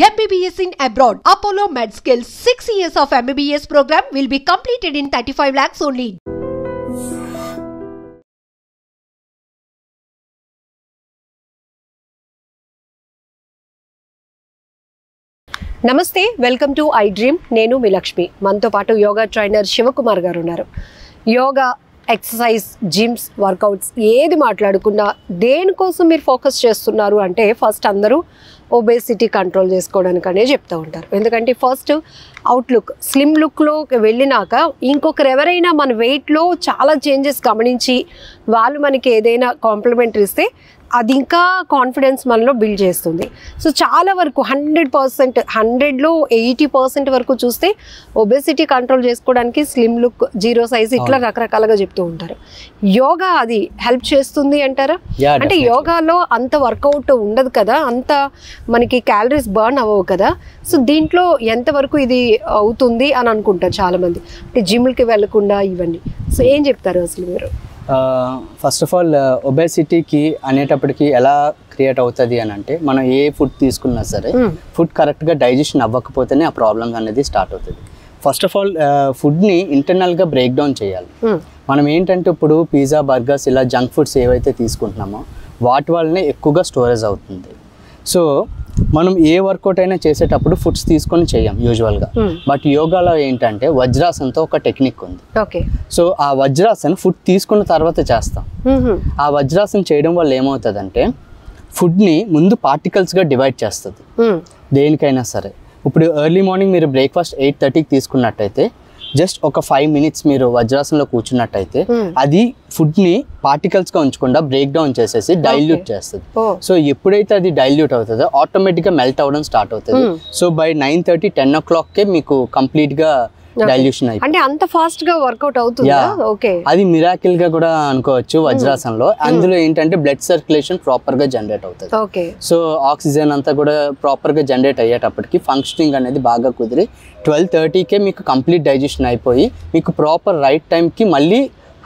MBBS in abroad. Apollo MedSkill 6 years of MBBS program will be completed in 35 lakhs only. నమస్తే, welcome to I dream. నేను మీ లక్ష్మి. మనతో పాటు yoga trainer Shivakumar గారు ఉన్నారు. Yoga, exercise, gyms, workouts ఏది మాట్లాడుకున్నా దేనికోసం మీరు ఫోకస్ చేస్తున్నారు అంటే ఫస్ట్ అందరూ ఒబేసిటీ కంట్రోల్ చేసుకోవడానికనే చెప్తూ ఉంటారు. ఎందుకంటే ఫస్ట్ అవుట్లుక్, స్లిమ్ లుక్లో వెళ్ళినాక ఇంకొకరు ఎవరైనా మన వెయిట్లో చాలా చేంజెస్ గమనించి వాళ్ళు మనకి ఏదైనా కాంప్లిమెంటరీ ఇస్తే అది ఇంకా కాన్ఫిడెన్స్ మనలో బిల్డ్ చేస్తుంది. సో చాలా వరకు 100%, 100లో 80% వరకు చూస్తే ఒబేసిటీ కంట్రోల్ చేసుకోవడానికి స్లిమ్ లుక్, జీరో సైజ్ ఇట్లా రకరకాలుగా చెప్తూ ఉంటారు. యోగా అది హెల్ప్ చేస్తుంది అంటారా? అంటే యోగాలో అంత వర్కౌట్ ఉండదు కదా, అంత మనకి క్యాలరీస్ బర్న్ అవ్వవు కదా. సో దీంట్లో ఎంతవరకు ఇది అవుతుంది అని అనుకుంటారు చాలామంది, అంటే జిమ్కి వెళ్ళకుండా ఇవన్నీ. సో ఏం చెప్తారు అసలు మీరు? ఫస్ట్ ఆఫ్ ఆల్ ఒబేసిటీకి అనేటప్పటికి ఎలా క్రియేట్ అవుతుంది అని అంటే, మనం ఏ ఫుడ్ తీసుకున్నా సరే ఫుడ్ కరెక్ట్గా డైజెషన్ అవ్వకపోతేనే ఆ ప్రాబ్లమ్స్ అనేది స్టార్ట్ అవుతుంది. ఫస్ట్ ఆఫ్ ఆల్ ఫుడ్ని ఇంటర్నల్గా బ్రేక్ డౌన్ చేయాలి. మనం ఏంటంటే ఇప్పుడు పిజ్జా, బర్గర్స్ ఇలా జంక్ ఫుడ్స్ ఏవైతే తీసుకుంటున్నామో వాటి వల్లనే ఎక్కువగా స్టోరేజ్ అవుతుంది. సో మనం ఏ వర్కౌట్ అయినా చేసేటప్పుడు ఫుడ్స్ తీసుకొని చేయం యూజువల్గా. బట్ యోగాలో ఏంటంటే వజ్రాసనంతో ఒక టెక్నిక్ ఉంది. సో ఆ వజ్రాసన్ ఫుడ్ తీసుకున్న తర్వాత చేస్తాం. ఆ వజ్రాసనం చేయడం వల్ల ఏమవుతుందంటే ఫుడ్ని ముందు పార్టికల్స్గా డివైడ్ చేస్తుంది దేనికైనా సరే. ఇప్పుడు ఎర్లీ మార్నింగ్ మీరు బ్రేక్ఫాస్ట్ 8:30కి తీసుకున్నట్టయితే జస్ట్ ఒక 5 minutes మీరు వజ్రాసనంలో కూర్చున్నట్టయితే అది ఫుడ్ని పార్టికల్స్గా ఉంచకుండా బ్రేక్ డౌన్ చేసేసి డైల్యూట్ చేస్తుంది. సో ఎప్పుడైతే అది డైల్యూట్ అవుతుందో ఆటోమేటిక్గా మెల్ట్ అవ్వడం స్టార్ట్ అవుతుంది. సో బై 9:30, 10 o'clockకే మీకు కంప్లీట్గా డైల్యూషన్ అయిపోయింది. అంటే అంత ఫాస్ట్ గా వర్కౌట్ అవుతుంది. అది మిరాకిల్ గా కూడా అనుకోవచ్చు వజ్రాసనంలో. అందులో ఏంటంటే బ్లడ్ సర్క్యులేషన్ ప్రాపర్ గా జనరేట్ అవుతుంది. సో ఆక్సిజన్ అంతా కూడా ప్రాపర్ గా జనరేట్ అయ్యేటప్పటికి ఫంక్షనింగ్ అనేది బాగా కుదిరి 12:30కే మీకు కంప్లీట్ డైజెషన్ అయిపోయి మీకు ప్రాపర్ రైట్ టైంకి మళ్ళీ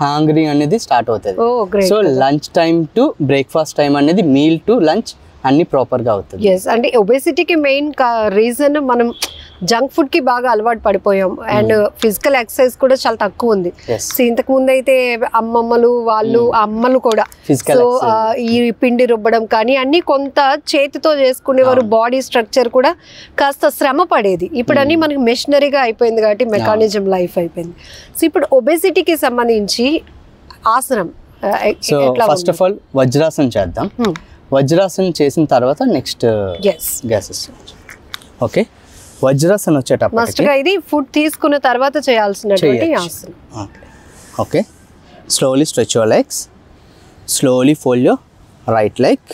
హంగ్రీ అనేది స్టార్ట్ అవుతుంది. So lunch time to breakfast time అనేది మీల్ టు లంచ్ అన్ని ప్రాపర్ గా అవుతుంది. అంటే ఒబేసిటీకి మెయిన్ రీజన్ మనం జంక్ ఫుడ్ కి బాగా అలవాటు పడిపోయాం అండ్ ఫిజికల్ ఎక్సర్సైజ్ కూడా చాలా తక్కువ ఉంది. సో ఇంతకు ముందు అయితే అమ్మమ్మలు వాళ్ళు అమ్మలు కూడా సో ఈ పిండి రుబ్బడం కానీ అన్ని కొంత చేతితో చేసుకునేవారు. బాడీ స్ట్రక్చర్ కూడా కాస్త శ్రమ పడేది. ఇప్పుడు అన్ని మనకి మెషినరీగా అయిపోయింది కాబట్టి మెకానిజం లైఫ్ అయిపోయింది. సో ఇప్పుడు ఒబేసిటీకి సంబంధించి ఆసనం ఫస్ట్ ఆఫ్ ఆల్ వజ్రాసనం చేద్దాం. వజ్రాసనం చేసిన తర్వాత నెక్స్ట్ గ్యాసెస్. ఓకే, వజ్రాసనం వచ్చేటప్పుడు ఇది ఫుడ్ తీసుకున్న తర్వాత చేయాల్సినటువంటి ఆసనం. Okay, slowly stretch your legs, slowly fold your right leg.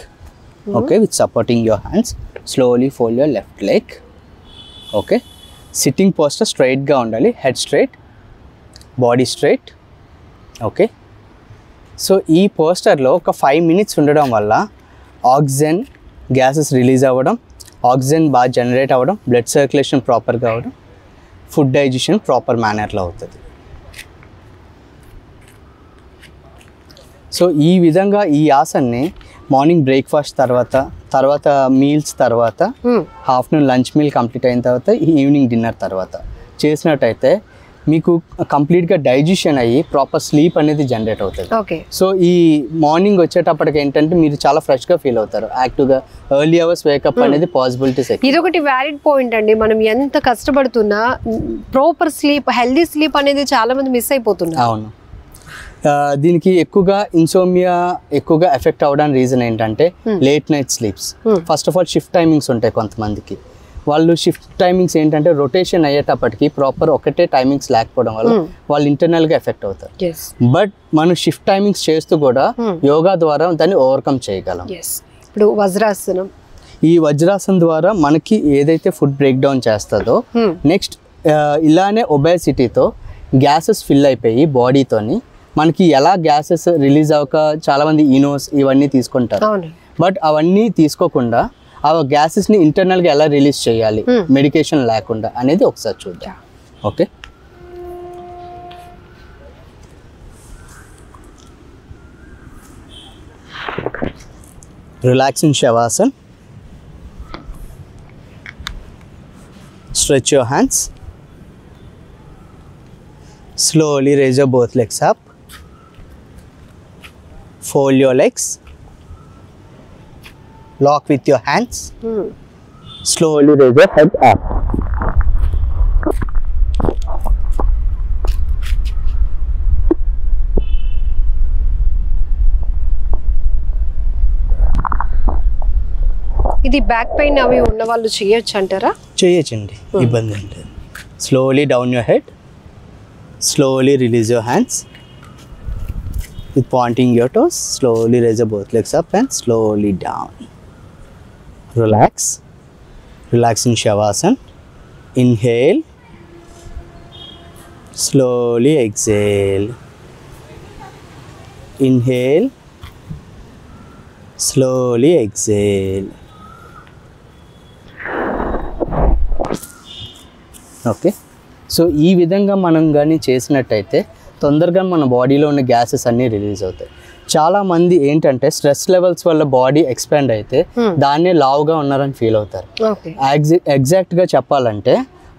Okay, with supporting your hands, slowly fold your left leg. Okay, sitting poster స్ట్రైట్గా ఉండాలి, head straight, body straight. Okay, so ఈ పోస్టర్లో ఒక 5 minutes ఉండడం వల్ల ఆక్సిజన్ గ్యాసెస్ రిలీజ్ అవ్వడం, oxygen బాగా generate అవ్వడం, బ్లడ్ సర్క్యులేషన్ ప్రాపర్గా అవ్వడం, ఫుడ్ డైజెషన్ ప్రాపర్ మేనర్లో అవుతుంది. సో ఈ విధంగా ఈ ఆసన్ని మార్నింగ్ బ్రేక్ఫాస్ట్ తర్వాత మీల్స్ తర్వాత, ఆఫ్టర్నూన్ లంచ్ మీల్ కంప్లీట్ అయిన తర్వాత, ఈవినింగ్ డిన్నర్ తర్వాత చేసినట్టయితే మీకు కంప్లీట్గా డైజెషన్ అయ్యి ప్రాపర్ స్లీప్ అనేది జనరేట్ అవుతుంది. సో ఈ మార్నింగ్ వచ్చేటప్పటికి ఏంటంటే మీరు చాలా ఫ్రెష్గా ఫీల్ అవుతారు, యాక్టివ్గా, ఎర్లీ అవర్స్ వేకప్ అనేది పాసిబిలిటీస్. ఇదొకటి వ్యాలిడ్ పాయింట్ అండి. మనం ఎంత కష్టపడుతున్నా ప్రాపర్ స్లీప్, హెల్దీ స్లీప్ అనేది చాలా మంది మిస్ అయిపోతున్నారు. అవును, దీనికి ఎక్కువగా ఇన్సోమియా ఎక్కువగా ఎఫెక్ట్ అవ్వడానికి రీజన్ ఏంటంటే late night sleeps. First of all shift timings ఉంటాయి కొంతమందికి. వాళ్ళు షిఫ్ట్ టైమింగ్స్ ఏంటంటే రొటేషన్ అయ్యేటప్పటికి ప్రాపర్ ఒకటే టైమింగ్స్ లేకపోవడం వల్ల వాళ్ళు ఇంటర్నల్గా ఎఫెక్ట్ అవుతారు. బట్ మనం షిఫ్ట్ టైమింగ్స్ చేస్తూ కూడా యోగా ద్వారా దాన్ని ఓవర్కమ్ చేయగలం. ఇప్పుడు వజ్రాసనం, ఈ వజ్రాసనం ద్వారా మనకి ఏదైతే ఫుడ్ బ్రేక్ డౌన్ చేస్తుందో నెక్స్ట్ ఇలానే ఒబేసిటీతో గ్యాసెస్ ఫిల్ అయిపోయి బాడీతోని మనకి ఎలా గ్యాసెస్ రిలీజ్ అవ్వక చాలామంది ఇనోస్ ఇవన్నీ తీసుకుంటారు. బట్ అవన్నీ తీసుకోకుండా ఆ గ్యాసెస్ని ఇంటర్నల్గా ఎలా రిలీజ్ చేయాలి మెడికేషన్ లేకుండా అనేది ఒకసారి చూద్దాం. Okay, relaxing Shavasan. Stretch your hands. Slowly raise your both legs up. Fold your legs. Lock with your hands. Slowly raise your head up. ఇది బ్యాక్ పెయిన్ అవి ఉన్న వాళ్ళు చేయొచ్చు అంటారా? చేయొచ్చండి, ఇబ్బంది ఏం లేదు. Slowly down your head. Slowly release your hands. With pointing your toes, slowly raise your both legs up and slowly down. Relax. Relax in Shavasana. Inhale. Slowly exhale. Inhale. Slowly exhale. Okay, so ఈ విధంగా మనం కానీ చేసినట్టయితే తొందరగా మన బాడీలో ఉన్న gases అన్నీ రిలీజ్ అవుతాయి. చాలామంది ఏంటంటే స్ట్రెస్ లెవెల్స్ వల్ల బాడీ ఎక్స్పాండ్ అయితే దాన్నే లావుగా ఉన్నారని ఫీల్ అవుతారు. ఎగ్జాక్ట్గా చెప్పాలంటే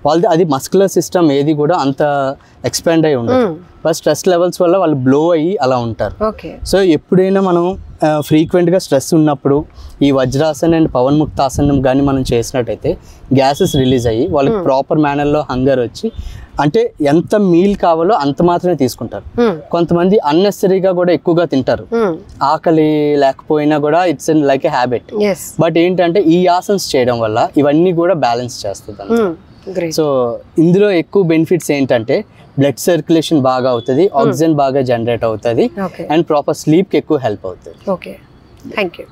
వాళ్ళది అది మస్కులర్ సిస్టమ్ ఏది కూడా అంత ఎక్స్పాండ్ అయి ఉండదు, బట్ స్ట్రెస్ లెవెల్స్ వల్ల వాళ్ళు బ్లో అయ్యి అలా ఉంటారు. సో ఎప్పుడైనా మనం ఫ్రీక్వెంట్గా స్ట్రెస్ ఉన్నప్పుడు ఈ వజ్రాసనం అండ్ పవన్ముక్తాసనం కానీ మనం చేసినట్టయితే గ్యాసెస్ రిలీజ్ అయ్యి వాళ్ళకి ప్రాపర్ మేనర్లో హంగర్ వచ్చి, అంటే ఎంత మీల్ కావాలో అంత మాత్రమే తీసుకుంటారు. కొంతమంది అన్నెసరీగా కూడా ఎక్కువగా తింటారు, ఆకలి లేకపోయినా కూడా it's like a habit. But ఏంటంటే ఈ ఆసన్స్ చేయడం వల్ల ఇవన్నీ కూడా బ్యాలెన్స్ చేస్తుంది. సో ఇందులో ఎక్కువ బెనిఫిట్స్ ఏంటంటే బ్లడ్ సర్క్యులేషన్ బాగా అవుతుంది, ఆక్సిజన్ బాగా జనరేట్ అవుతుంది, అండ్ ప్రాపర్ స్లీప్కి ఎక్కువ హెల్ప్ అవుతుంది. Okay, thank you.